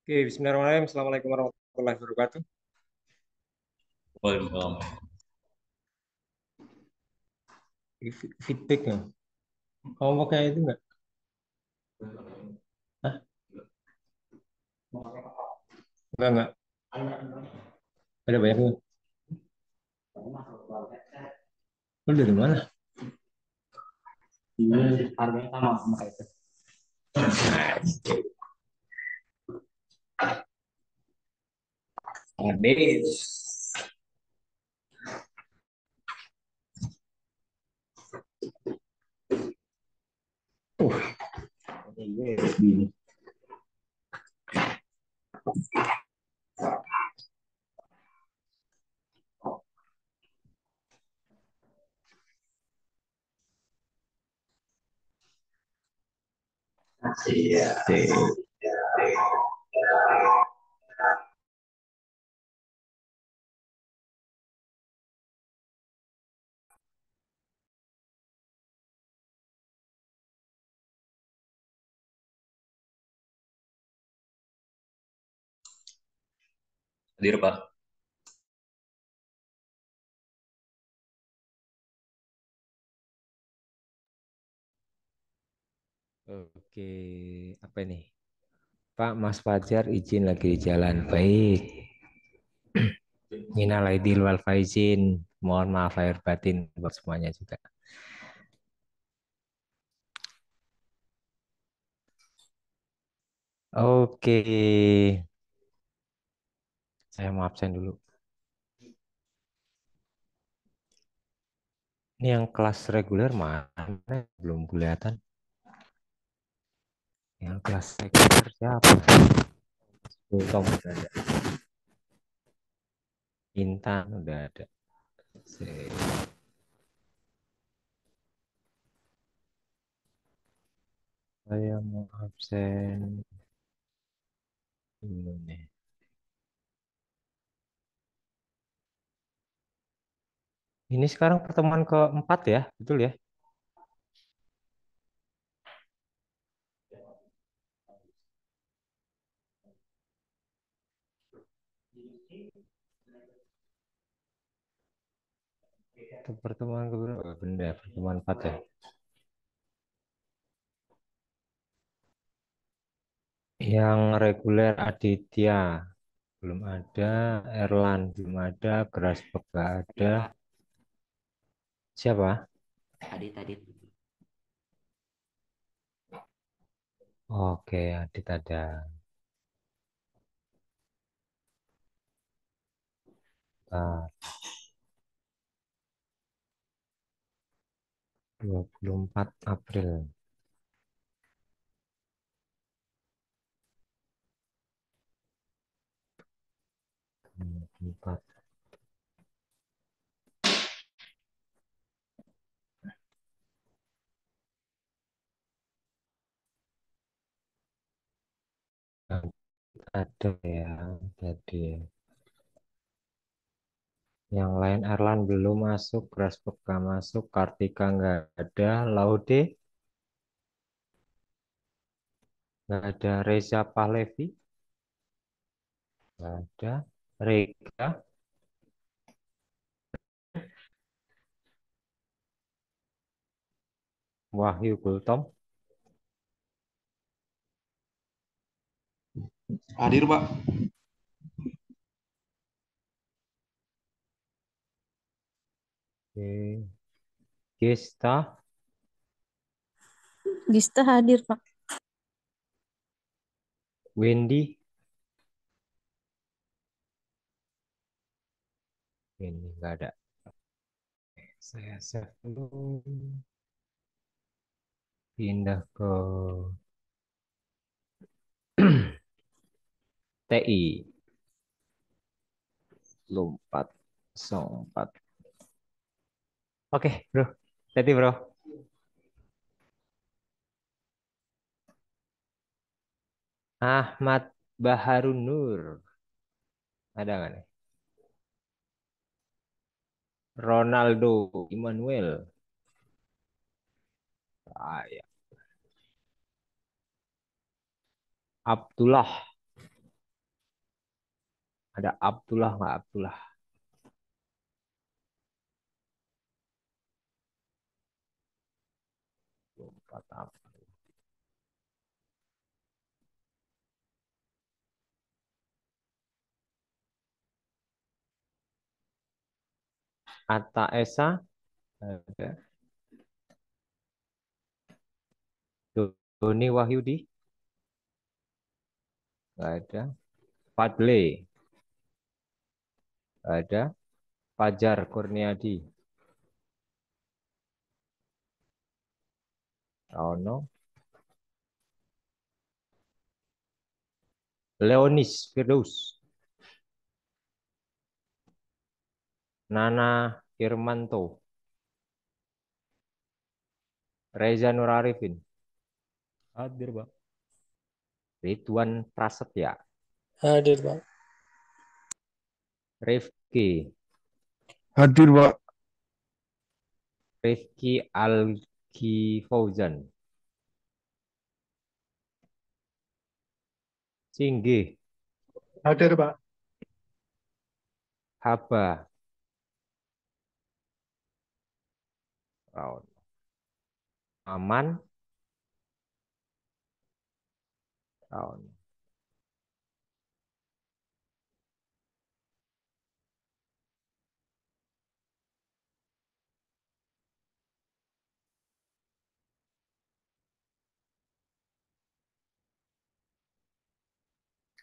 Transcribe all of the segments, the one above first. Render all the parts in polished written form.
Oke, Bismillahirrahmanirrahim. Assalamualaikum warahmatullahi wabarakatuh. Waalaikumsalam. Feedback ya. Kamu pakai itu nggak? Hah? Enggak. Ada banyak nggak? Lu dari mana? Ini harganya sama sama kayak itu. Habis. USB ini. Iya. Hadir Pak. Oke, apa ini? Pak Mas Fajar izin lagi di jalan. Baik. Minal aidin wal faizin. Mohon maaf lahir batin buat semuanya juga. Oke, saya mau absen dulu. Ini yang kelas reguler mana? Belum kelihatan. Yang kelas reguler siapa? Tom udah ada. Intan udah ada. Saya mau absen dulu nih. Ini sekarang pertemuan keempat ya, betul ya? Itu pertemuan keberapa? Benar, pertemuan empat ya. Yang reguler Aditya. Belum ada. Erlan belum ada. Grasberg nggak ada. Adit, Pak. Siapa? Adit. Oke, Adit ada. Ah, 24 April. 24. Ada ya. Jadi yang lain Erlan belum masuk. Grasberg nggak masuk. Kartika nggak ada. Laude nggak ada. Reza Pahlevi nggak ada. Rega Wahyu Gultom. Hadir, Pak. Oke. Gesta Gista hadir, Pak. Wendy. Ini nggak ada. Saya save dulu. Pindah ke TI. Lompat. 04. Oke, bro. Jadi, bro. Ahmad Baharun Nur. Ada nggak nih? Ronaldo Immanuel. Ah, ya. Abdullah. Ada Abdullah nggak Abdullah? 24 April. Atta Esa. Ada. Doni Wahyudi. Nggak ada. Fadle. Nggak ada. Fajar Kurniadi. Oh no. Leonis Firdaus. Nana Irmanto. Reza Nur Arifin. Hadir, Pak. Ridwan Prasetya. Hadir, Pak. Rifki. Hadir, Pak. Rifki Algi Fauzan. Singgih. Hadir, Pak. Haba. Raun. Aman. Raun.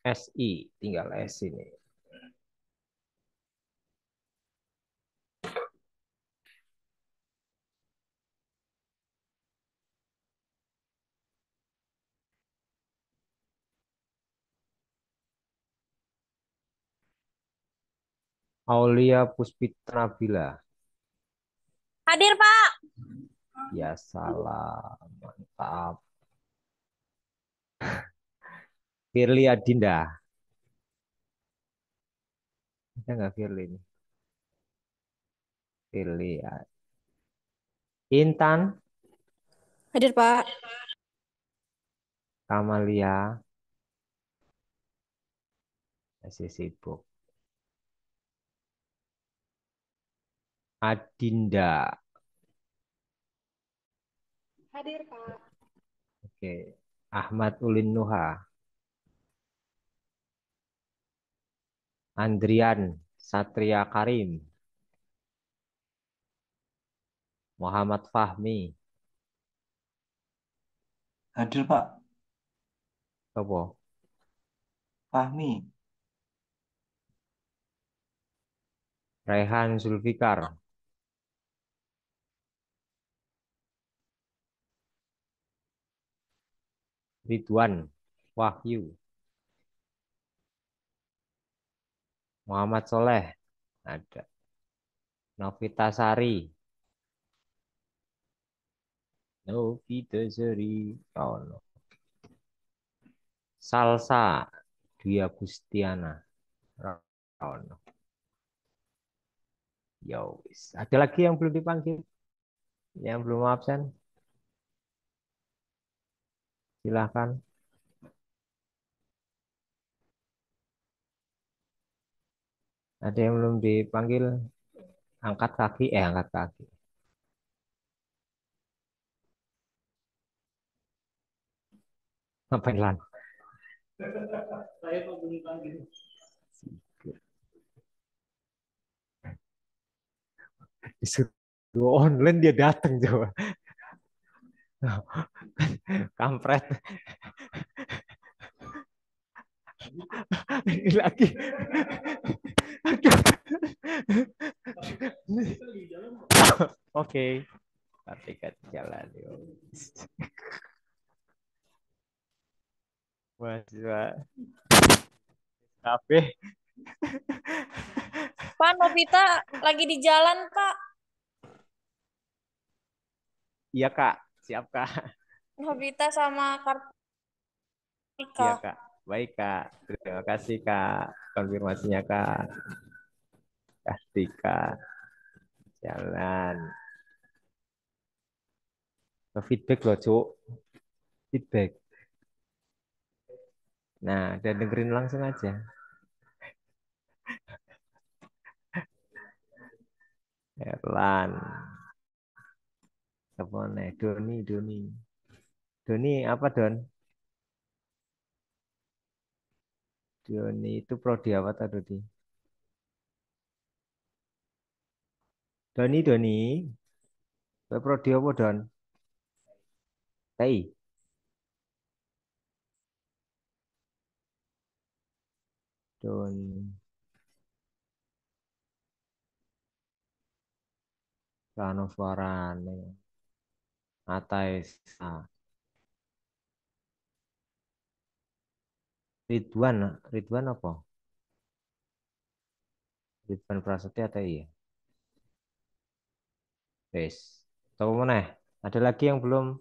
SI. Tinggal S ini. Aulia Puspitra Nabila. Hadir, Pak. Ya salah. Mantap. Firly Adinda. Ada nggak Firly ini? Firly. Intan. Hadir, Pak. Kamalia. Masih sibuk. Adinda. Hadir, Pak. Oke. Ahmad Ulin Nuha. Andrian Satria Karim. Muhammad Fahmi. Hadir, Pak. Apa? Fahmi. Raihan Zulfikar. Ridwan Wahyu. Muhammad Soleh. Ada. Novita Sari. Novita Sari. Oh, no. Salsa. Dwi Agustiana. Oh, no. Yo, ada lagi yang belum dipanggil? Yang belum absen? Silahkan. Ada yang belum dipanggil? Angkat kaki. Angkat kaki. Ngapain lan? Saya kok belum panggil. Disuruh online dia datang coba. Kampret. Ini lagi. Oke. Ketika jalan yuk. Mahasiswa kafe. Pak, Novita lagi di jalan, Pak. Iya Kak, siap Kak. Novita sama Kartika. Iya Kak, baik Kak. Terima kasih Kak. Konfirmasinya Kak. Kartika jalan. Feedback loh Cuk. Feedback. Nah, dan dengerin langsung aja. Erlan. Apa nih? Doni. Doni apa Don? Doni itu prodi apa tadi? Doni. Kowe prodi apa Don? TI. Doni. Plano suarane. Ataesa. Ridwan apa? Ridwan Prasetya TI ya? Wes. Tahu mana? Ada lagi yang belum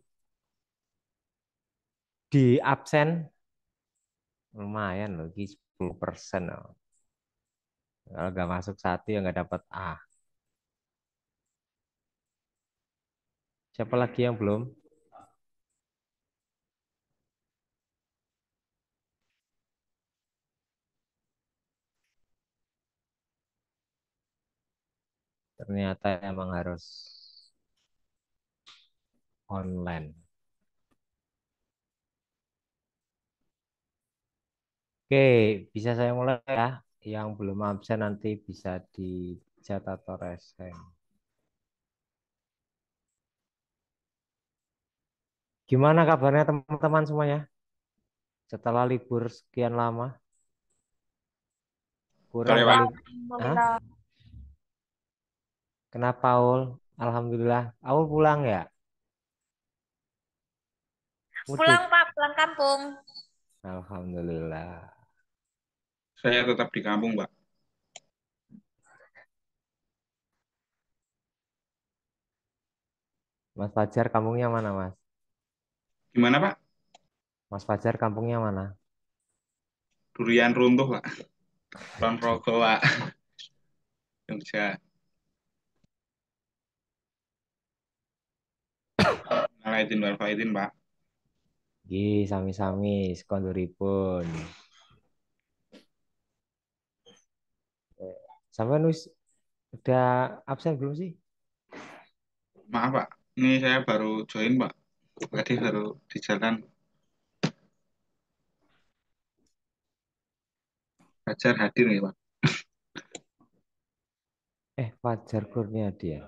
di absen? Lumayan loh, 10%. Loh. Kalau nggak masuk satu ya nggak dapat A. Siapa lagi yang belum? Ternyata emang harus online. Oke, bisa saya mulai ya. Yang belum absen nanti bisa dicat atau resen. Gimana kabarnya teman-teman semuanya? Setelah libur sekian lama? Kurang Sore, Pak. kali. Hah? Alhamdulillah. Kenapa Aul? Alhamdulillah. Aul pulang ya? Pulang, Mudik. Pak, pulang kampung. Alhamdulillah. Saya tetap di kampung, Pak. Mas Fajar kampungnya mana, Mas? Gimana, Pak? Mas Fajar kampungnya mana? Durian runtuh, Pak. Kulon Progo, Pak. Jogja. Ngalahin wal faizin, Pak. Gih, sami-sami, sekonduripun. Sampai nulis udah absen belum sih? Maaf, Pak. Ini saya baru join, Pak. Tadi baru di jalan. Fajar hadir nih, Pak. Fajar Kurniadi ya.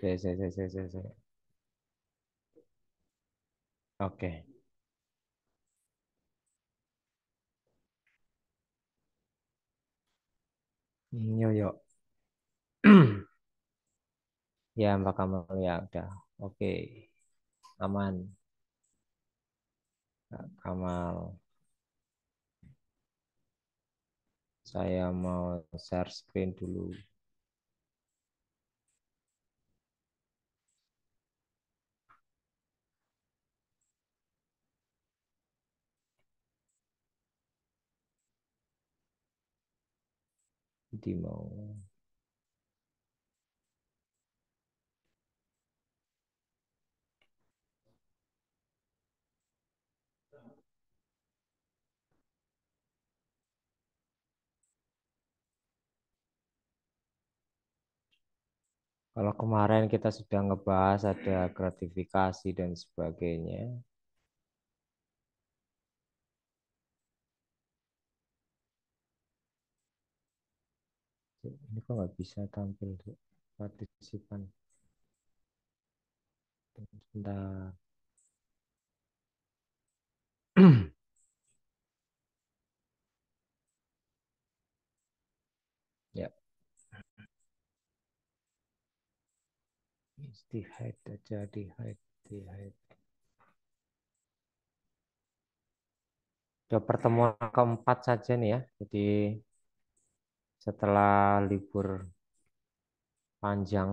Saya. Oke. Yo. Ya, Mbak Kamal ya udah. Oke, aman. Mbak Kamal, saya mau share screen dulu. Jadi mau kalau kemarin kita sudah ngebahas ada gratifikasi dan sebagainya. Ini kok nggak bisa tampil tuh partisipan. Sebentar. Ya, di hide aja, di hide. Udah pertemuan keempat saja nih ya. Jadi setelah libur panjang,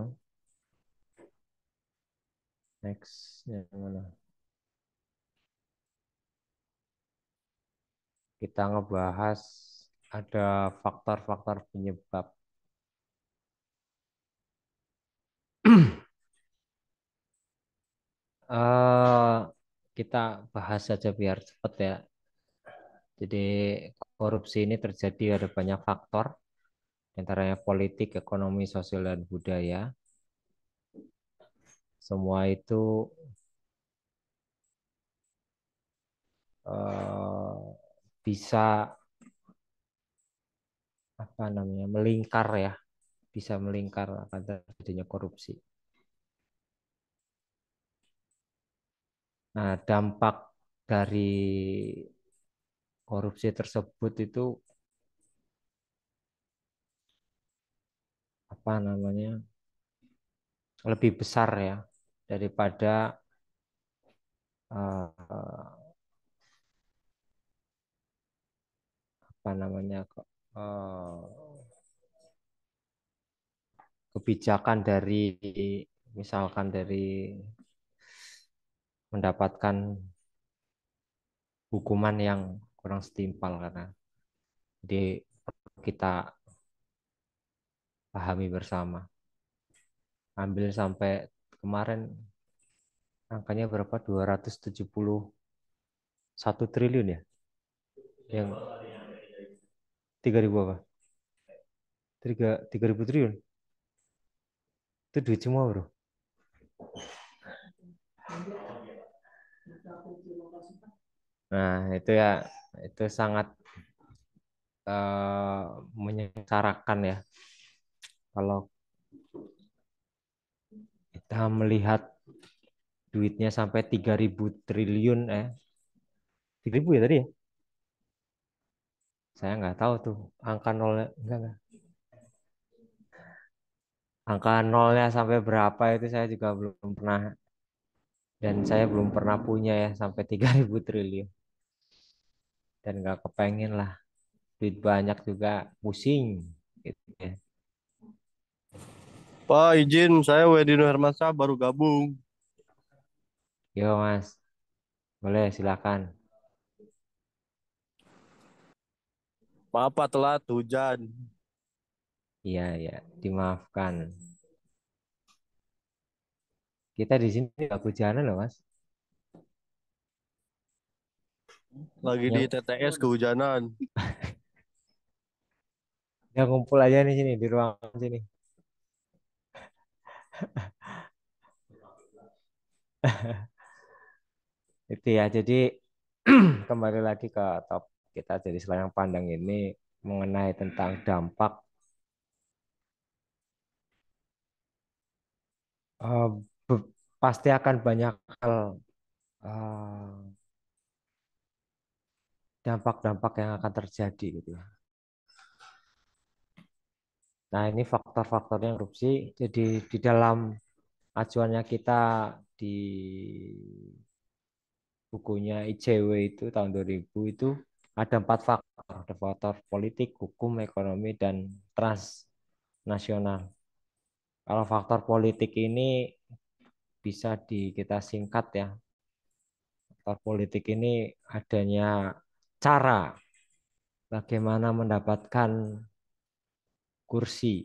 next yang mana? Kita ngebahas ada faktor-faktor penyebab. eh kita bahas saja biar cepat ya. Jadi korupsi ini terjadi ada banyak faktor, antaranya politik, ekonomi, sosial, dan budaya. Semua itu bisa apa namanya melingkar ya, bisa melingkar akan terjadinya korupsi. Nah, dampak dari korupsi tersebut itu apa namanya lebih besar ya daripada eh, apa namanya eh, kebijakan dari misalkan dari mendapatkan hukuman yang kurang setimpal karena jadi kita pahami bersama. Ambil sampai kemarin angkanya berapa? 271 triliun ya? Yang 3.000 apa? 3.000 triliun. Itu duit semua, Bro. Nah, itu ya itu sangat menyengsarakan ya kalau kita melihat duitnya sampai 3.000 triliun 3.000 ya tadi ya? Saya nggak tahu tuh angka nolnya enggak. Angka nolnya sampai berapa itu saya juga belum pernah dan saya belum pernah punya ya sampai 3.000 triliun dan nggak kepengen lah duit banyak juga pusing gitu ya. Pak, izin saya Wedino Hermansyah baru gabung. Yo Mas, boleh silakan. Maaf Pak telat hujan. Iya ya, dimaafkan. Kita di sini nggak hujanan loh Mas. Lagi di Yang TTS kehujanan. yang ngumpul aja di sini di ruangan sini. Itu ya, jadi kembali lagi ke topik kita jadi selayang pandang ini mengenai tentang dampak eh, pasti akan banyak hal eh, dampak-dampak yang akan terjadi gitu ya. Nah, ini faktor-faktornya erupsi. Jadi di dalam acuannya kita di bukunya ICW itu tahun 2000 itu ada 4 faktor. Ada faktor politik, hukum, ekonomi, dan transnasional. Kalau faktor politik ini bisa kita singkat ya. Faktor politik ini adanya cara bagaimana mendapatkan kursi.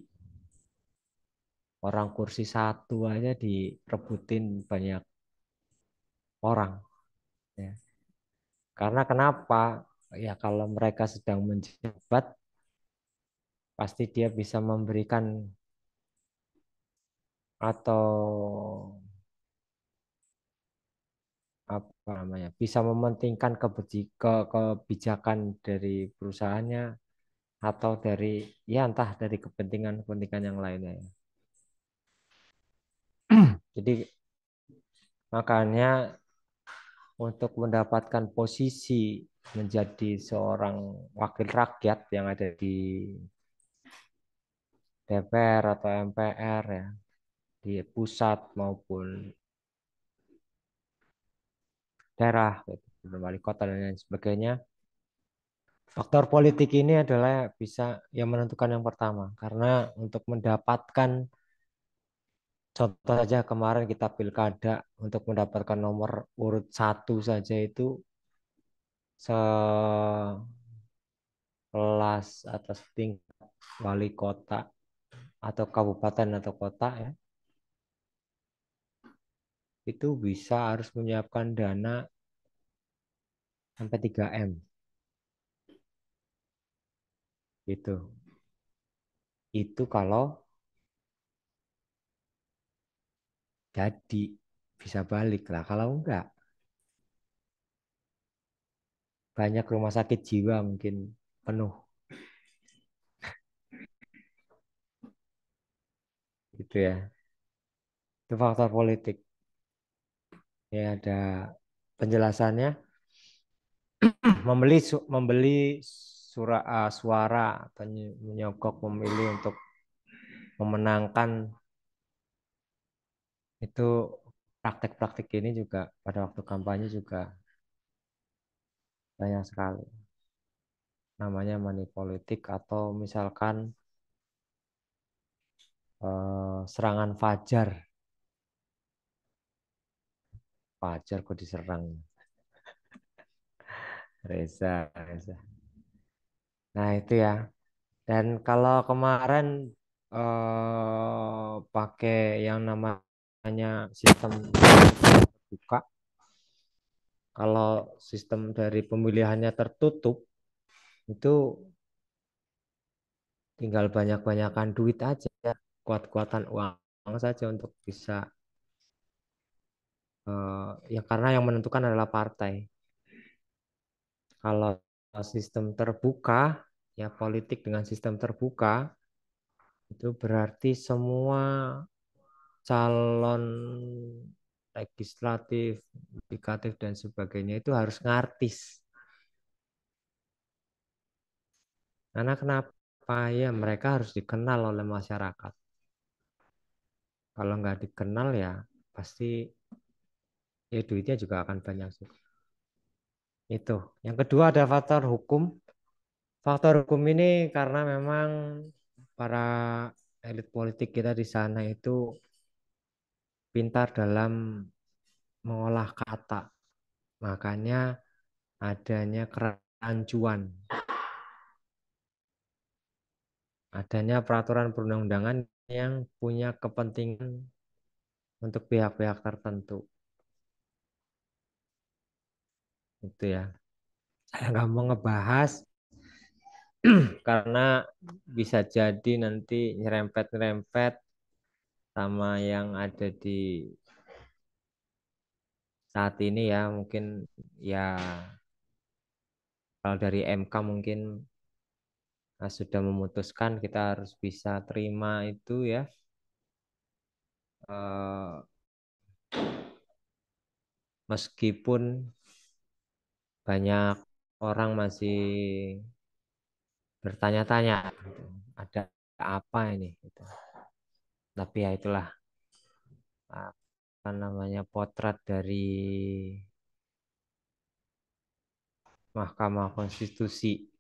Orang kursi satu aja direbutin banyak orang. Ya. Karena kenapa? Ya kalau mereka sedang menjabat, pasti dia bisa memberikan atau apa namanya, bisa mementingkan kebijakan dari perusahaannya atau dari ya entah dari kepentingan-kepentingan yang lainnya ya. Jadi makanya untuk mendapatkan posisi menjadi seorang wakil rakyat yang ada di DPR atau MPR ya, di pusat maupun daerah, gitu, wali kota dan lain sebagainya. Faktor politik ini adalah bisa yang menentukan yang pertama, karena untuk mendapatkan contoh saja kemarin kita pilkada untuk mendapatkan nomor urut 1 saja itu sekelas atas tingkat wali kota atau kabupaten atau kota ya, itu bisa harus menyiapkan dana sampai 3M gitu. Itu kalau jadi bisa balik lah. Kalau enggak, banyak rumah sakit jiwa mungkin penuh gitu ya. Itu faktor politik. Ya ada penjelasannya. membeli suara atau menyogok pemilih untuk memenangkan itu, praktek-praktek ini juga pada waktu kampanye juga banyak sekali. Namanya money politik atau misalkan serangan fajar. Fajar kok diserang. Reza. Nah itu ya. Dan kalau kemarin pakai yang namanya sistem terbuka, kalau sistem dari pemilihannya tertutup, itu tinggal banyak-banyakan duit aja, kuat-kuatan uang saja untuk bisa ya karena yang menentukan adalah partai. Kalau sistem terbuka, ya politik dengan sistem terbuka, itu berarti semua calon legislatif, yudikatif dan sebagainya itu harus ngartis. Karena kenapa? Ya mereka harus dikenal oleh masyarakat. Kalau nggak dikenal ya pasti ya duitnya juga akan banyak sih. Itu. Yang kedua ada faktor hukum. Faktor hukum ini karena memang para elit politik kita di sana itu pintar dalam mengolah kata. Makanya adanya kerancuan, adanya peraturan perundang-undangan yang punya kepentingan untuk pihak-pihak tertentu. Itu ya. Saya nggak mau ngebahas karena bisa jadi nanti nyerempet-nyerempet sama yang ada di saat ini ya, mungkin ya Kalau dari MK mungkin sudah memutuskan kita harus bisa terima itu ya. Eh, Meskipun banyak orang masih bertanya-tanya, gitu, ada apa ini? Gitu. Tapi ya itulah apa namanya potret dari Mahkamah Konstitusi,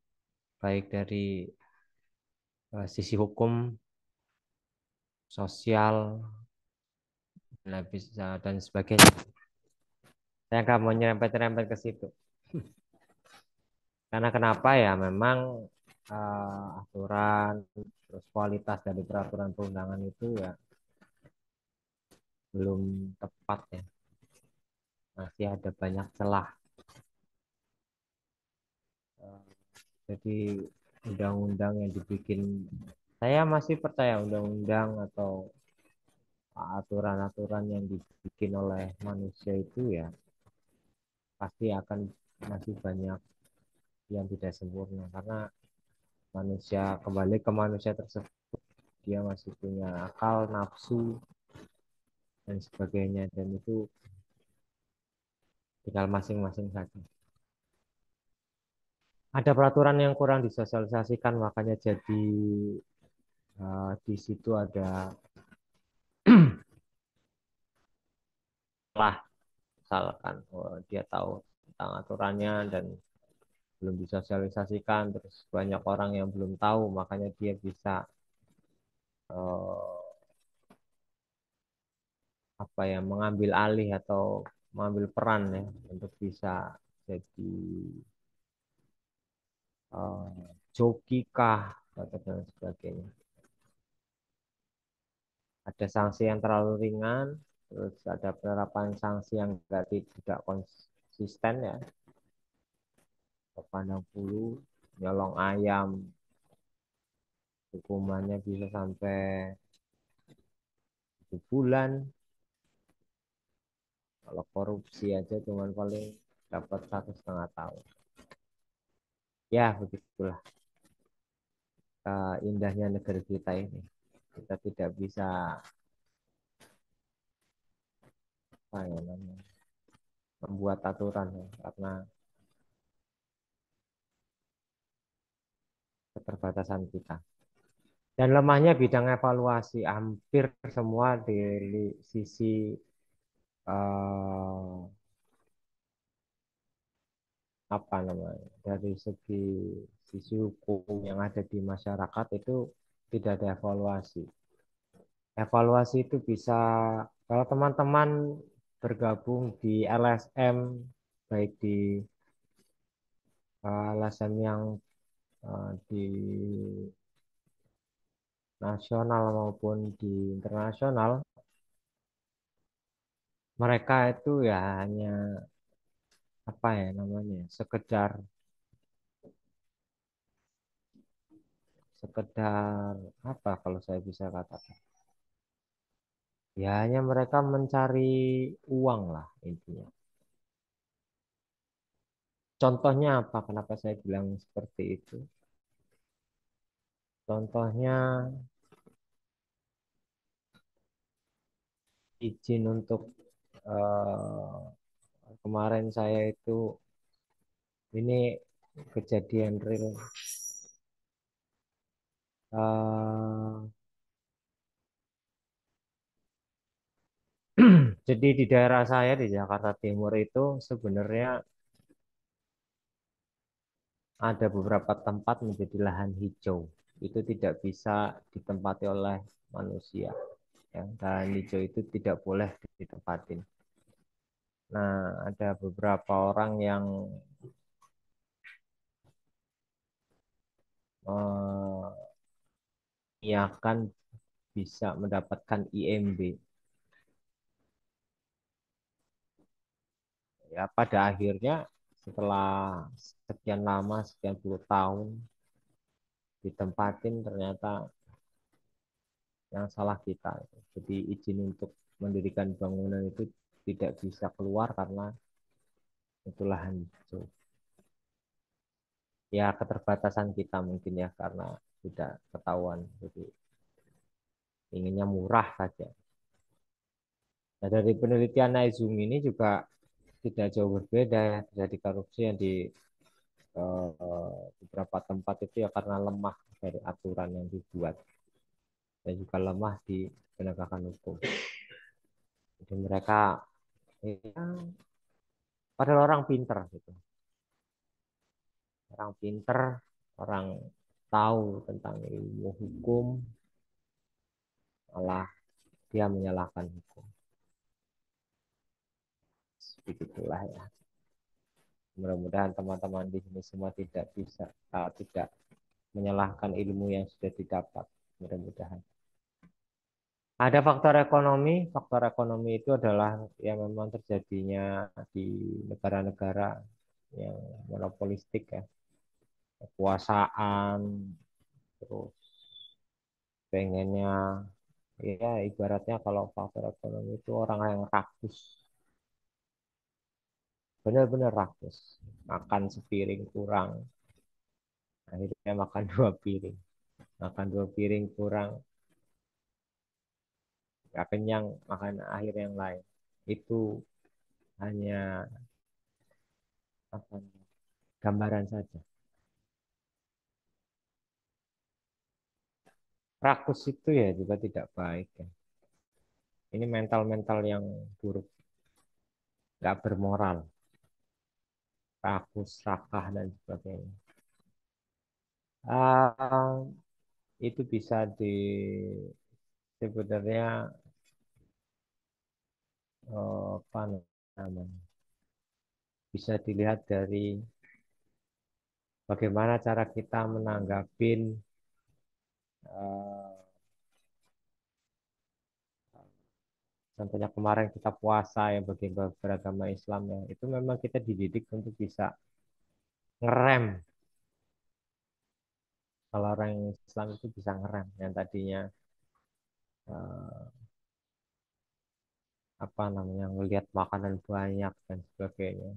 baik dari sisi hukum, sosial, dan sebagainya. Saya nggak mau nyerempet-nyerempet ke situ. Karena kenapa ya? Memang aturan, terus kualitas dari peraturan perundangan itu ya belum tepat ya. Masih ada banyak celah. Jadi undang-undang yang dibikin, saya masih percaya undang-undang atau aturan-aturan yang dibikin oleh manusia itu ya pasti akan masih banyak yang tidak sempurna karena manusia kembali ke manusia tersebut dia masih punya akal, nafsu dan sebagainya dan itu tinggal masing-masing saja. Ada peraturan yang kurang disosialisasikan makanya jadi di situ ada lah misalkan dia tahu tentang aturannya dan belum disosialisasikan terus banyak orang yang belum tahu makanya dia bisa eh, apa ya mengambil alih atau mengambil peran ya untuk bisa jadi joki kah atau dan sebagainya. Ada sanksi yang terlalu ringan, terus ada penerapan sanksi yang tidak konsisten ya. Pandang bulu, nyolong ayam, hukumannya bisa sampai 7 bulan. Kalau korupsi aja cuman paling dapat 1,5 tahun. Ya begitulah indahnya negeri kita ini. Kita tidak bisa apa ya namanya, membuat aturan ya, karena keterbatasan kita. Dan lemahnya bidang evaluasi hampir semua di sisi eh, apa namanya dari sisi hukum yang ada di masyarakat itu tidak ada evaluasi. Evaluasi itu bisa kalau teman-teman bergabung di LSM baik di LSM yang di nasional maupun di internasional, mereka itu ya hanya apa ya namanya sekedar apa kalau saya bisa katakan ya hanya mereka mencari uang lah intinya. Contohnya apa? Kenapa saya bilang seperti itu? Contohnya izin untuk eh, kemarin saya itu ini kejadian real. Eh, jadi di daerah saya di Jakarta Timur itu sebenarnya ada beberapa tempat menjadi lahan hijau. Itu tidak bisa ditempati oleh manusia. Ya, lahan hijau itu tidak boleh ditempatin. Nah, ada beberapa orang yang mengiakan bisa mendapatkan IMB. Ya, pada akhirnya setelah sekian lama, sekian puluh tahun ditempatin ternyata yang salah kita. Jadi izin untuk mendirikan bangunan itu tidak bisa keluar karena itu lahan hijau. ya keterbatasan kita mungkin ya karena sudah ketahuan. Jadi inginnya murah saja. Nah, dari penelitian Naizumi ini juga tidak jauh berbeda ya. Terjadi korupsi yang di beberapa tempat itu ya karena lemah dari aturan yang dibuat dan juga lemah di penegakan hukum. Jadi mereka ya, padahal orang pinter gitu. Orang pinter, orang tahu tentang ilmu hukum, malah dia menyalahkan hukum. Begitulah ya. Mudah-mudahan teman-teman di sini semua tidak bisa, tidak menyalahkan ilmu yang sudah didapat. Mudah-mudahan. Ada faktor ekonomi. Faktor ekonomi itu adalah yang memang terjadinya di negara-negara yang monopolistik ya. Kekuasaan, terus pengennya, ya ibaratnya kalau faktor ekonomi itu orang yang rakus. Benar-benar rakus. Makan sepiring kurang. Akhirnya makan 2 piring. Makan 2 piring kurang. Gak kenyang, makan akhir yang lain. Itu hanya apa, gambaran saja. Rakus itu ya juga tidak baik ya. Ini mental-mental yang buruk, nggak bermoral, rakus, rakah dan sebagainya. Ah, itu bisa sebenarnya apa namanya? Bisa dilihat dari bagaimana cara kita menanggapin eh, contohnya kemarin kita puasa yang bagi beragama Islam ya, itu memang kita dididik untuk bisa ngerem. Kalau orang Islam itu bisa ngerem yang tadinya eh, apa namanya ngelihat makanan banyak dan sebagainya.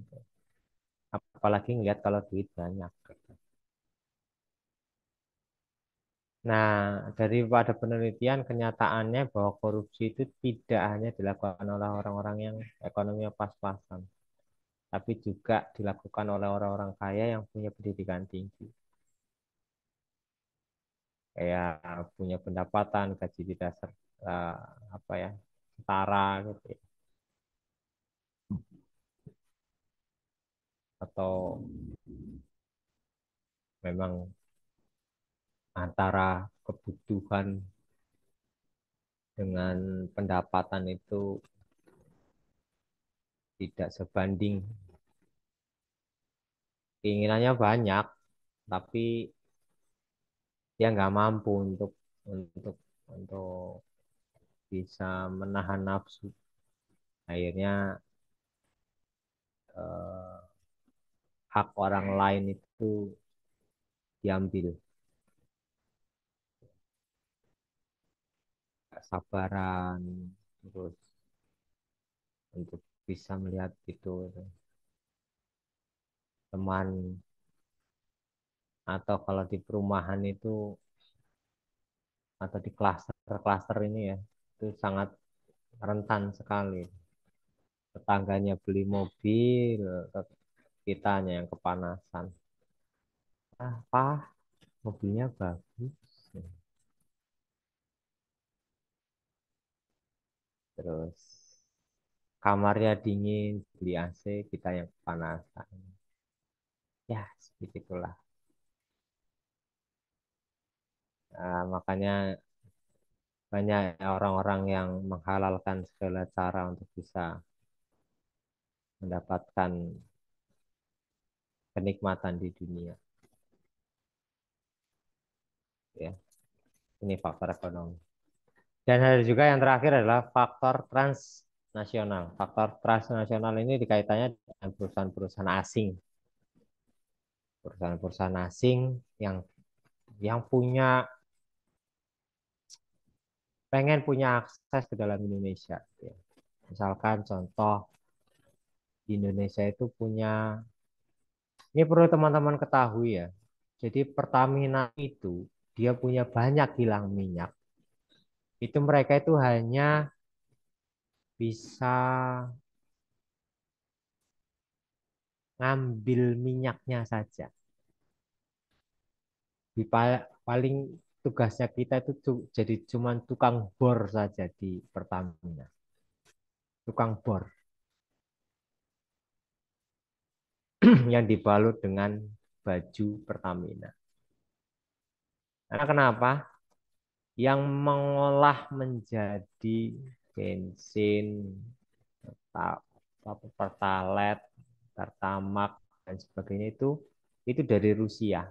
Apalagi ngelihat kalau duit banyak. Nah, daripada penelitian kenyataannya bahwa korupsi itu tidak hanya dilakukan oleh orang-orang yang ekonominya pas-pasan, tapi juga dilakukan oleh orang-orang kaya yang punya pendidikan tinggi. Kayak punya pendapatan gaji tidak apa ya setara gitu ya. Atau memang antara kebutuhan dengan pendapatan itu tidak sebanding, keinginannya banyak tapi dia nggak mampu untuk untuk bisa menahan nafsu, akhirnya eh, hak orang lain itu diambil. Sabaran terus untuk bisa melihat itu teman atau kalau di perumahan itu atau di klaster-klaster ini ya itu sangat rentan sekali. Tetangganya beli mobil, kitanya yang kepanasan. Apa mobilnya bagus, terus kamarnya dingin, beli AC, kita yang kepanasan. Ya, begitulah. Makanya banyak orang-orang yang menghalalkan segala cara untuk bisa mendapatkan kenikmatan di dunia. Ya, ini faktor ekonomi. Dan ada juga yang terakhir adalah faktor transnasional. Faktor transnasional ini dikaitannya dengan perusahaan-perusahaan asing. Perusahaan-perusahaan asing yang pengen punya akses ke dalam Indonesia. Ya. Misalkan contoh di Indonesia itu punya, ini perlu teman-teman ketahui ya, Jadi Pertamina itu dia punya banyak kilang minyak. Itu mereka itu hanya bisa ngambil minyaknya saja. Paling tugasnya kita itu jadi cuman tukang bor saja di Pertamina. Tukang bor yang dibalut dengan baju Pertamina. Karena kenapa? Yang mengolah menjadi bensin, pertalite, pertamax dan sebagainya itu dari Rusia.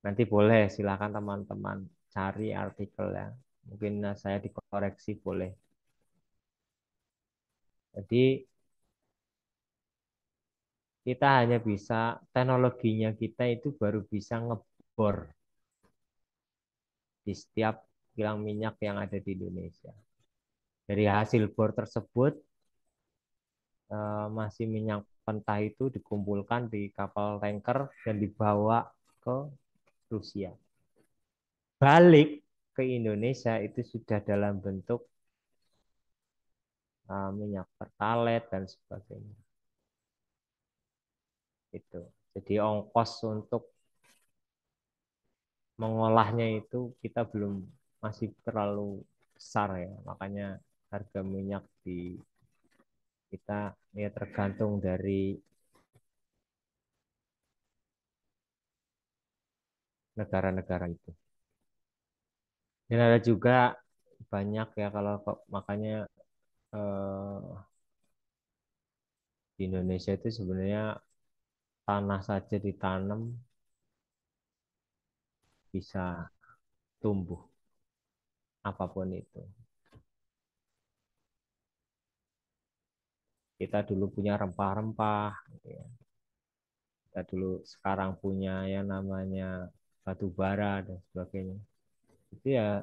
Nanti boleh silakan teman-teman cari artikel ya. Mungkin saya dikoreksi boleh. Jadi kita hanya bisa teknologinya kita itu baru bisa ngebor di setiap kilang minyak yang ada di Indonesia. Dari hasil bor tersebut masih minyak mentah itu dikumpulkan di kapal tanker dan dibawa ke Rusia. Balik ke Indonesia itu sudah dalam bentuk minyak pertalite dan sebagainya. Itu. Jadi ongkos untuk mengolahnya itu kita belum masih terlalu besar ya. Makanya harga minyak di kita ya tergantung dari negara-negara itu. Dan ada juga banyak ya kalau makanya di Indonesia itu sebenarnya tanah saja ditanam bisa tumbuh apapun itu. Kita dulu punya rempah-rempah, gitu ya. Kita dulu sekarang punya yang namanya batu bara dan sebagainya. Itu ya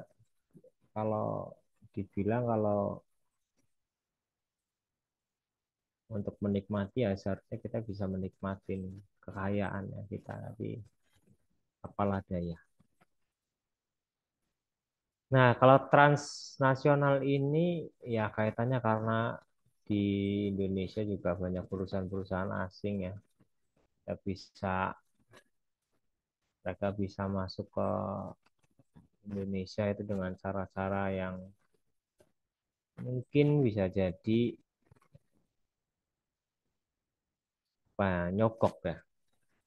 kalau dibilang kalau untuk menikmati ya seharusnya kita bisa menikmati kekayaan ya kita, tapi apalah daya. Nah, kalau transnasional ini ya kaitannya karena di Indonesia juga banyak perusahaan-perusahaan asing ya. Ya mereka bisa masuk ke Indonesia itu dengan cara-cara yang mungkin bisa jadi nyogok ya.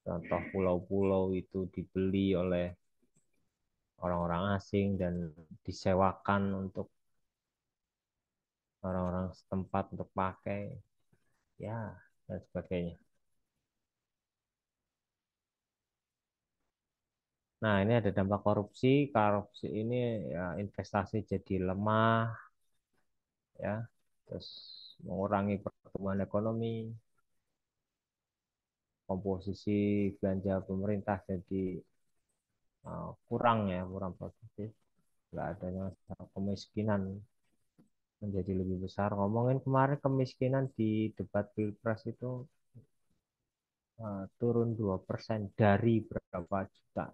Contoh pulau-pulau itu dibeli oleh orang-orang asing dan disewakan untuk orang-orang setempat untuk pakai ya dan sebagainya. Nah, ini ada dampak korupsi. Korupsi ini ya investasi jadi lemah ya. Terus mengurangi pertumbuhan ekonomi, komposisi belanja pemerintah jadi kurang ya, kurang produktif. Nggak adanya kemiskinan menjadi lebih besar. Ngomongin kemarin kemiskinan di debat Pilpres itu turun 2% dari berapa juta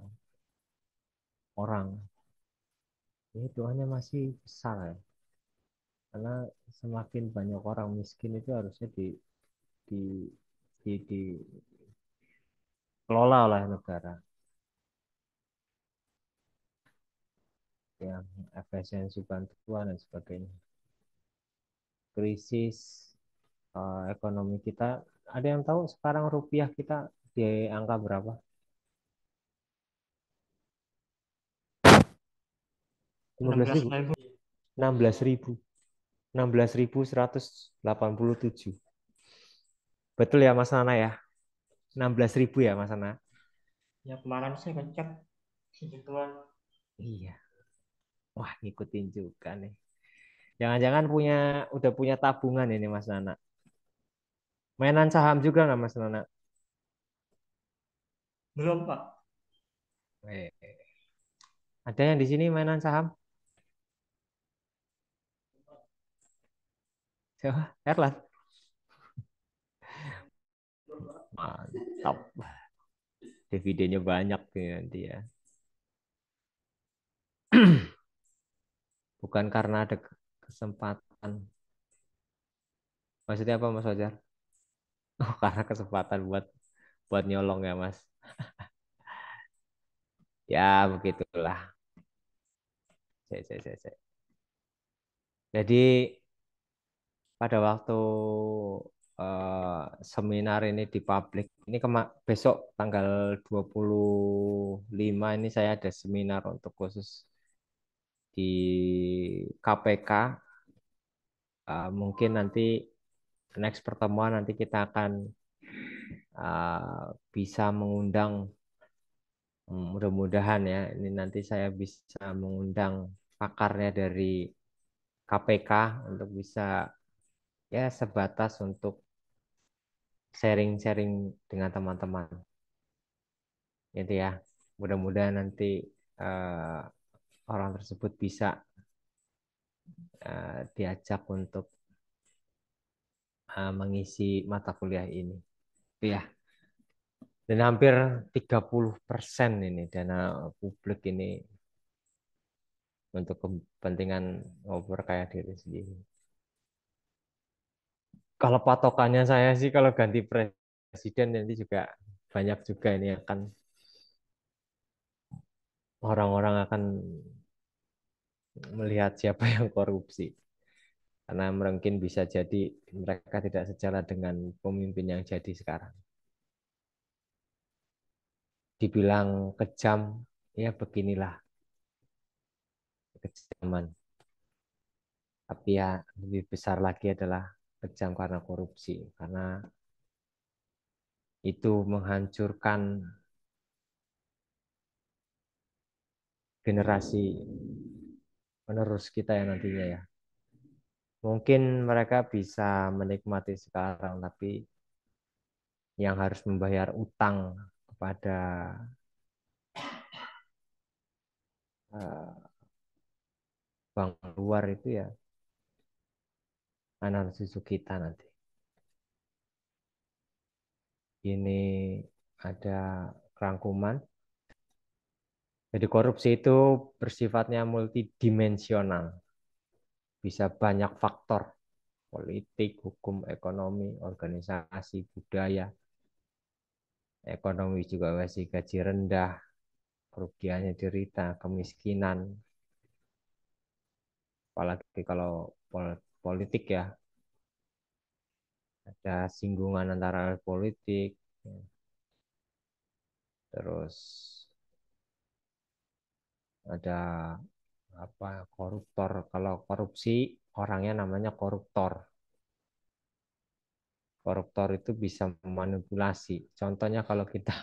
orang. Ini tuanya masih besar ya. Karena semakin banyak orang miskin itu harusnya di, dikelola oleh negara yang efisiensi bantuan dan sebagainya. Krisis ekonomi kita, ada yang tahu sekarang rupiah kita di angka berapa? 15.000. 16.000. 16.187. Betul ya Mas Nana ya? 16.000 ya Mas Nana? Ya kemarin saya ngecek segituan. Iya. Wah, ngikutin juga nih. Jangan-jangan udah punya tabungan ini Mas Nana. Mainan saham juga nggak Mas Nana? Belum, Pak. Eh, ada yang di sini mainan saham? Siapa? Erlan. Mantap. Dividennya banyak nih nanti ya. Bukan karena ada kesempatan. Maksudnya apa Mas Fajar? Oh, karena kesempatan buat nyolong ya Mas. Ya begitulah. Saya. Jadi pada waktu seminar ini di publik, ini besok tanggal 25 ini saya ada seminar untuk khusus di KPK. Mungkin nanti next pertemuan nanti kita akan bisa mengundang, mudah-mudahan ya, ini nanti saya bisa mengundang pakarnya dari KPK untuk bisa ya sebatas untuk sharing-sharing dengan teman-teman. Gitu ya. Mudah-mudahan nanti eh, orang tersebut bisa diajak untuk mengisi mata kuliah ini. Ya. Dan hampir 30% ini dana publik ini untuk kepentingan memperkaya diri sendiri. Kalau patokannya saya sih kalau ganti presiden nanti juga banyak juga ini akan orang-orang akan melihat siapa yang korupsi. Karena mungkin bisa jadi mereka tidak sejalan dengan pemimpin yang jadi sekarang. Dibilang kejam, ya beginilah kejaman. Tapi ya lebih besar lagi adalah kejam karena korupsi. Karena itu menghancurkan generasi penerus kita yang nantinya ya. Mungkin mereka bisa menikmati sekarang, tapi yang harus membayar utang kepada uh, bank luar itu ya anak cucu kita nanti. Ini ada kerangkuman. Jadi korupsi itu bersifatnya multidimensional. Bisa banyak faktor, politik, hukum, ekonomi, organisasi, budaya. Ekonomi juga masih gaji rendah, kerugiannya derita, kemiskinan. Apalagi kalau politik ya, ada singgungan antara politik, terus ada apa koruptor. Kalau korupsi orangnya namanya koruptor. Koruptor itu bisa memanipulasi. Contohnya kalau kita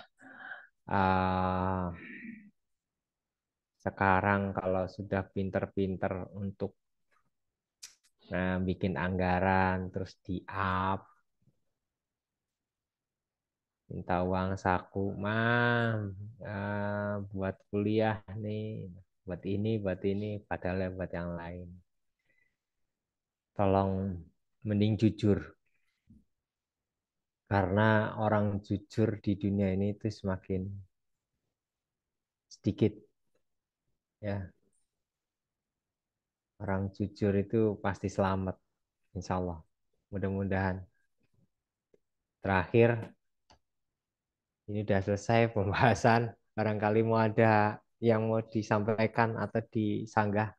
sekarang kalau sudah pinter-pinter untuk bikin anggaran terus di-up, minta uang saku, buat kuliah nih, buat ini, padahal buat yang lain. Tolong mending jujur, karena orang jujur di dunia ini itu semakin sedikit ya. Orang jujur itu pasti selamat, insya Allah. Mudah-mudahan. Terakhir, ini sudah selesai pembahasan. Barangkali mau ada yang mau disampaikan atau disanggah.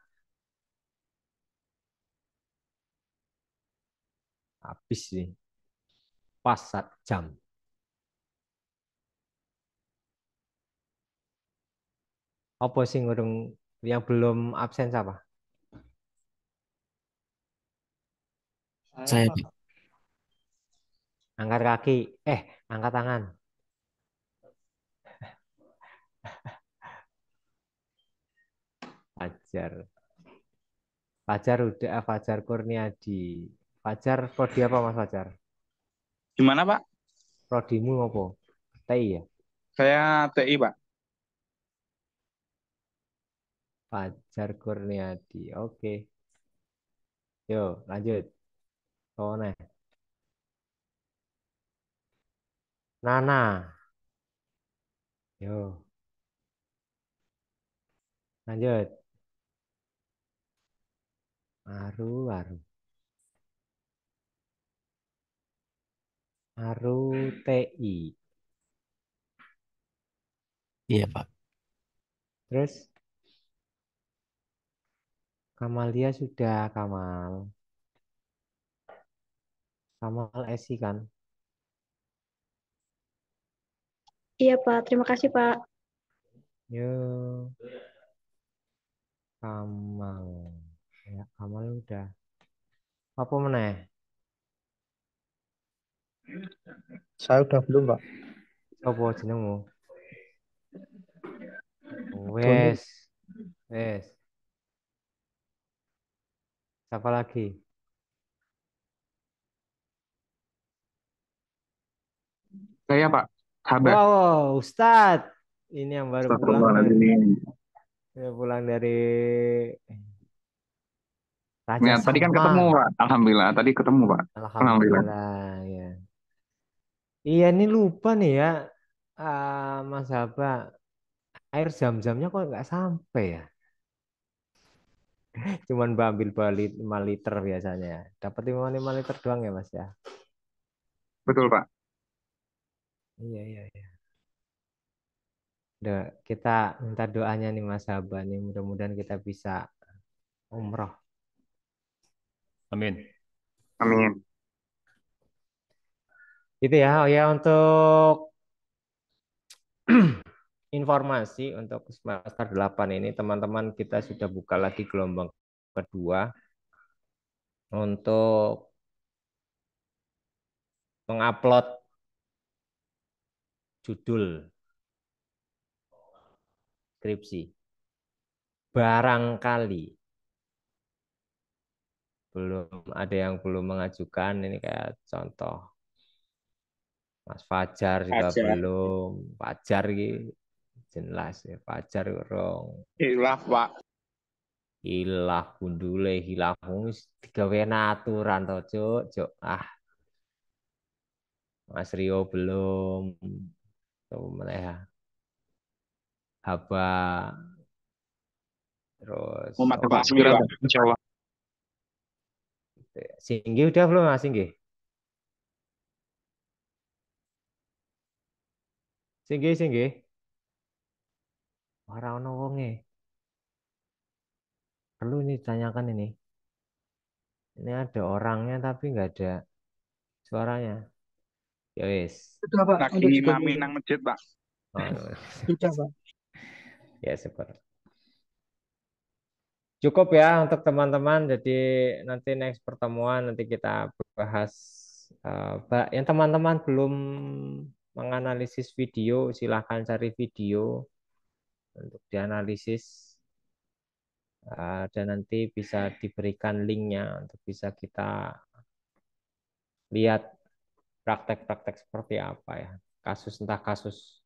Habis nih, pas 1 jam. Apa sih ngurung yang belum absen siapa? Saya, Saya, Pak. Pak. Angkat kaki, angkat tangan. Fajar. Fajar udah, Fajar Kurniadi. Fajar, prodi apa Mas Fajar? Gimana Pak? Prodimu apa? TI ya? Saya TI Pak. Fajar Kurniadi. Oke. Yuk, lanjut. Oh, nah. Nana. Yo, lanjut. Aru, aru. Aru TI. Iya, Pak. Terus Kamalia sudah, Kamal. Kamal Esi kan? Iya, Pak. Terima kasih, Pak. Yo, Kamal. Ya, Kamal udah. Apa meneh? Saya udah belum, Pak. Apa jenengmu? Doni. Wes, wes. Siapa lagi? Saya Pak, sabar. Wow, Ustadz. Ini yang baru pulang dari Astagfirullahaladzim. Raja Ya, tadi kan ketemu Salman. Pak. Alhamdulillah, tadi ketemu Pak. Alhamdulillah. Alhamdulillah, ya. Iya, ini lupa nih ya, Mas Haba. Air zam-zamnya kok nggak sampai ya? Cuman Mbak ambil 5 liter biasanya. Dapat 5 liter doang ya, Mas ya? Betul Pak. Iya, iya, iya. Udah, kita minta doanya nih Mas Haba nih. Mudah-mudahan kita bisa umroh. Amin. Amin. Gitu ya. Oh ya, untuk informasi untuk semester 8 ini teman-teman kita sudah buka lagi gelombang kedua untuk mengupload judul skripsi. Barangkali belum ada yang belum mengajukan, ini kayak contoh Mas Fajar juga belum. Fajar gitu jelas ya, Fajar urung. Hilaf Pak. Hilah gundule hilah wis digawe aturan to, Cuk. Cuk. Mas Rio belum. Tuh mana ya? Haba terus Muhammad apa? Fakir Pak. Insya Allah. Singgi udah belum Mas Singgi? Singgi Singgi. Ora ono wonge. Perlu ini ditanyakan ini. Ini ada orangnya tapi nggak ada suaranya. Ya wis. Sudah, Pak. Lagi Untuk juga mami nang masjid Pak. Oh, sudah, Pak. ya seperti. Cukup ya untuk teman-teman. Jadi nanti next pertemuan nanti kita bahas. Yang teman-teman belum menganalisis video, silahkan cari video untuk dianalisis. Dan nanti bisa diberikan linknya untuk bisa kita lihat praktek-praktek seperti apa ya. Kasus entah kasus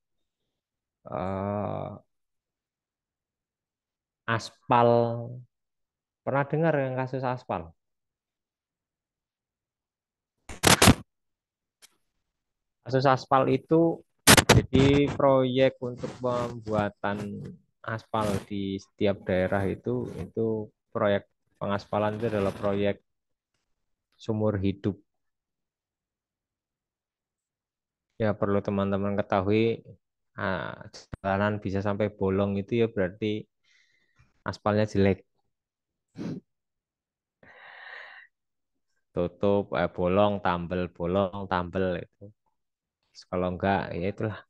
aspal. Pernah dengar yang kasus aspal? Kasus aspal itu jadi proyek untuk pembuatan aspal di setiap daerah itu proyek pengaspalan itu adalah proyek seumur hidup. Ya perlu teman-teman ketahui jalanan bisa sampai bolong itu ya berarti aspalnya jelek. Tutup bolong tambel itu. Kalau enggak ya itulah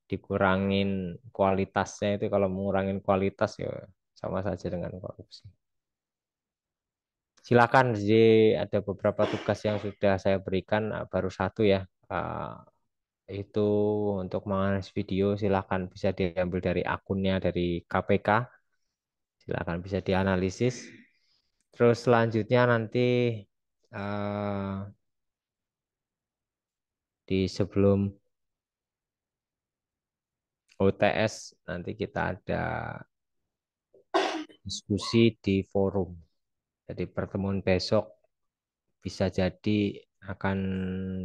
dikurangin kualitasnya itu kalau mengurangin kualitas ya sama saja dengan korupsi. Silakan jadi ada beberapa tugas yang sudah saya berikan baru satu ya. Itu untuk menganalisis video silakan bisa diambil dari akunnya dari KPK. Silakan bisa dianalisis. Terus selanjutnya nanti di sebelum OTS nanti kita ada diskusi di forum. Jadi pertemuan besok bisa jadi akan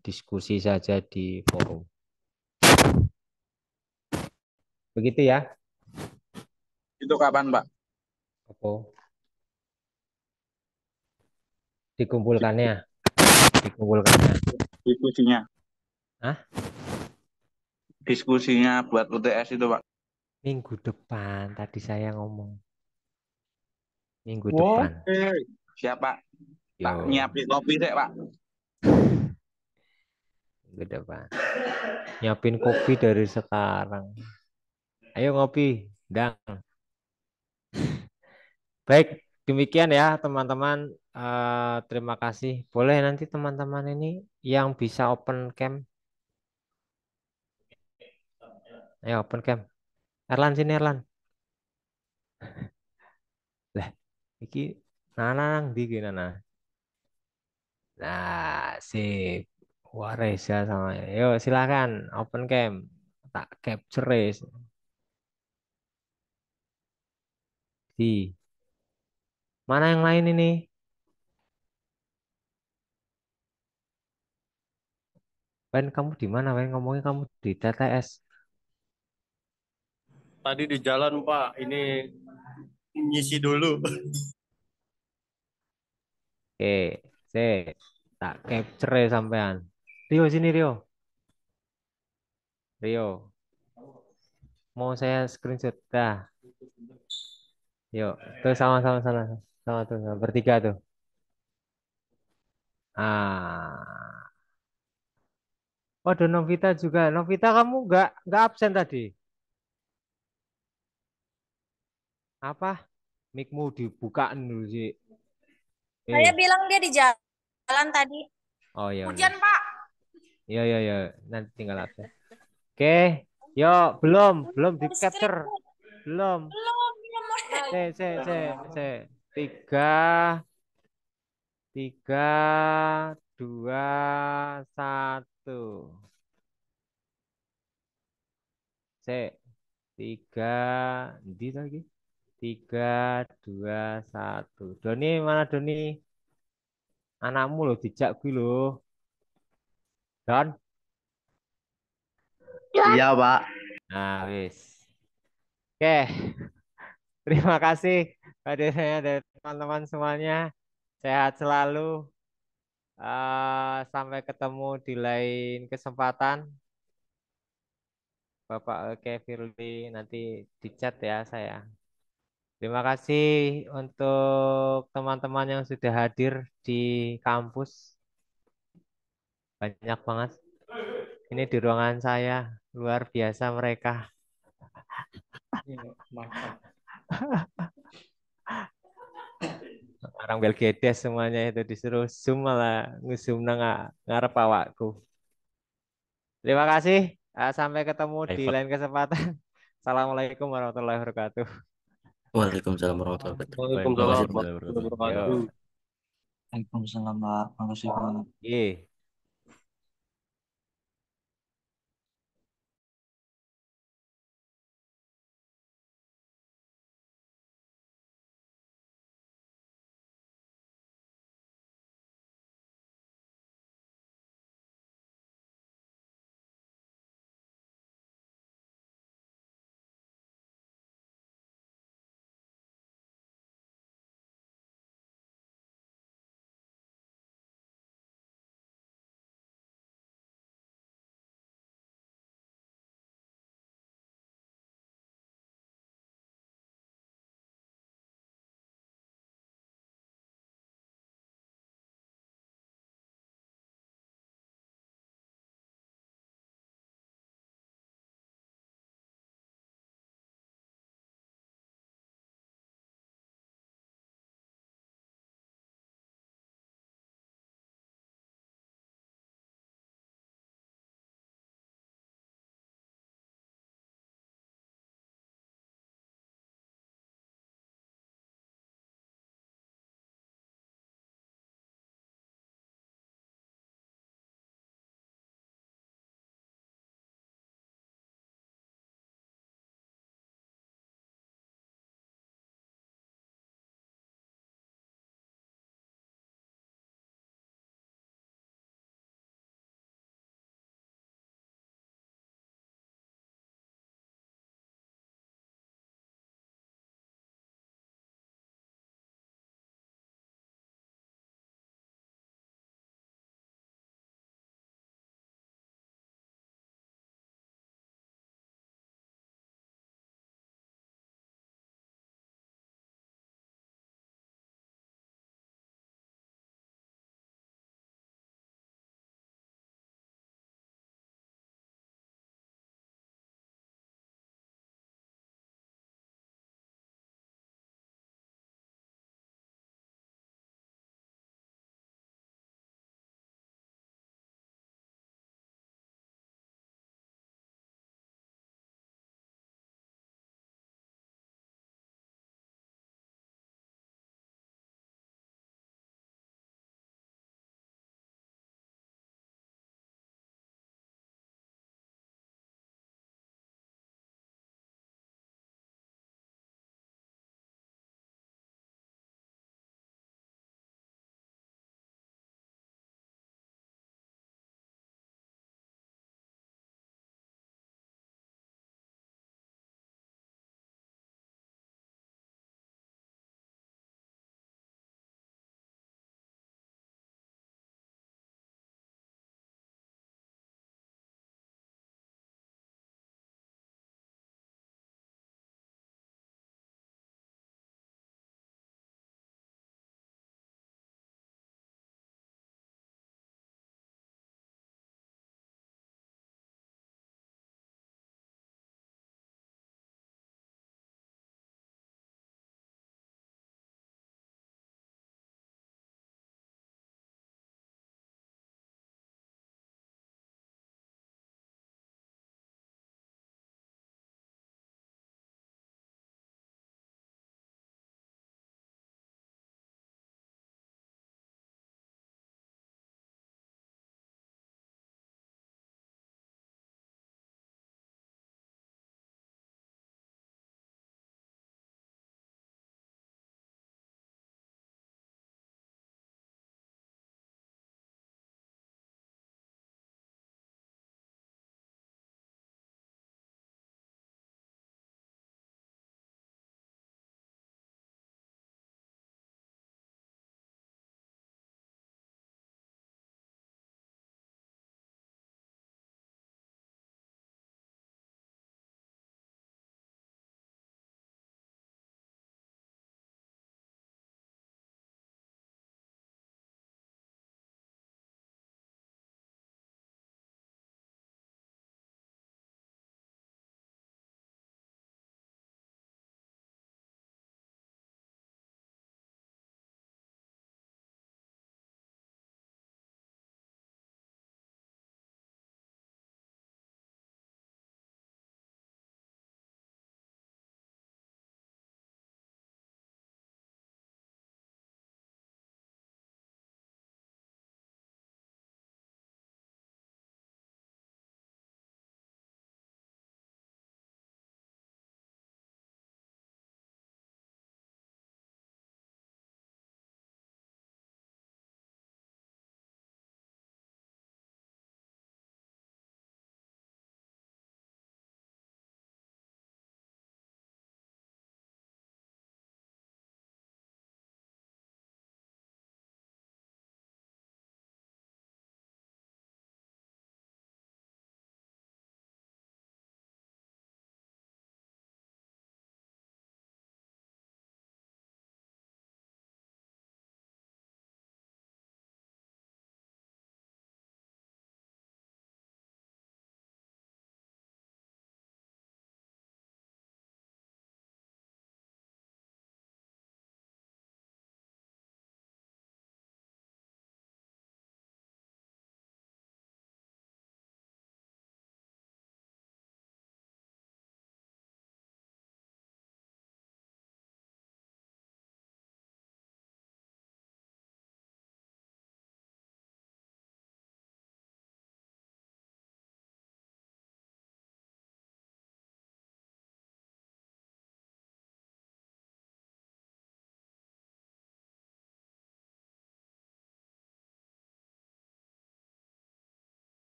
diskusi saja di forum. Begitu ya. Itu kapan, Pak? Apa? Dikumpulkannya. Dikumpulkannya. Diskusinya. Hah? Diskusinya buat UTS itu, Pak. Minggu depan tadi saya ngomong. Minggu Wow. depan. Siap, Pak. Tak Yo, nyiapin kopi deh, Pak. minggu depan. Nyiapin kopi dari sekarang. Ayo ngopi, Dang. Baik, demikian ya teman-teman. Terima kasih. Boleh nanti teman-teman ini yang bisa open cam. Ayo open cam. Erlan sini Erlan. Lah, iki Nana nang di kene, Nana. Nah, sip. Wah, Reza sama. Yo, silakan open cam. Tak capture Reza. Di mana yang lain ini? Wen, kamu di mana? Wen, ngomongnya kamu di TTS. Tadi di jalan, Pak. Ini ngisi dulu. Oke, sip. Tak capture sampean. Rio sini Rio. Rio, mau saya screenshot. Dah. Yuk, tuh sama-sama sana. Sama tuh, sama bertiga tuh. Ah. Oh, ada Novita juga. Novita kamu nggak absen tadi. Apa? Mikmu dibukaan dulu sih. Saya Eh, bilang dia di jalan tadi. oh ya udah. Hujan, Pak. Ya ya ya, nanti tinggal absen. Oke, yuk belum di Di capture, script. belum. Belum. C. Tiga, tiga, dua, satu. C. Tiga, di lagi. Tiga, dua, satu. Doni mana Doni? Anakmu loh dijak gue loh. Don. Iya, Pak. Nah, wis. Oke, terima kasih hadirnya dari teman-teman semuanya. Sehat selalu. Sampai ketemu di lain kesempatan. Bapak Oke Firly nanti di chat ya saya. Terima kasih untuk teman-teman yang sudah hadir di kampus. Banyak banget. Ini di ruangan saya. Luar biasa mereka. Mantap. Orang Belgedes semuanya itu disuruh zoom malah nge-zoom ngarep awakku. Terima kasih. Sampai ketemu Baik, di Pak. lain kesempatan. Assalamualaikum warahmatullahi wabarakatuh. Waalaikumsalam warahmatullahi wabarakatuh. Waalaikumsalam Makasih, Pak. warahmatullahi wabarakatuh. Yo. Waalaikumsalam, Pak. Makasih, Pak. Iya.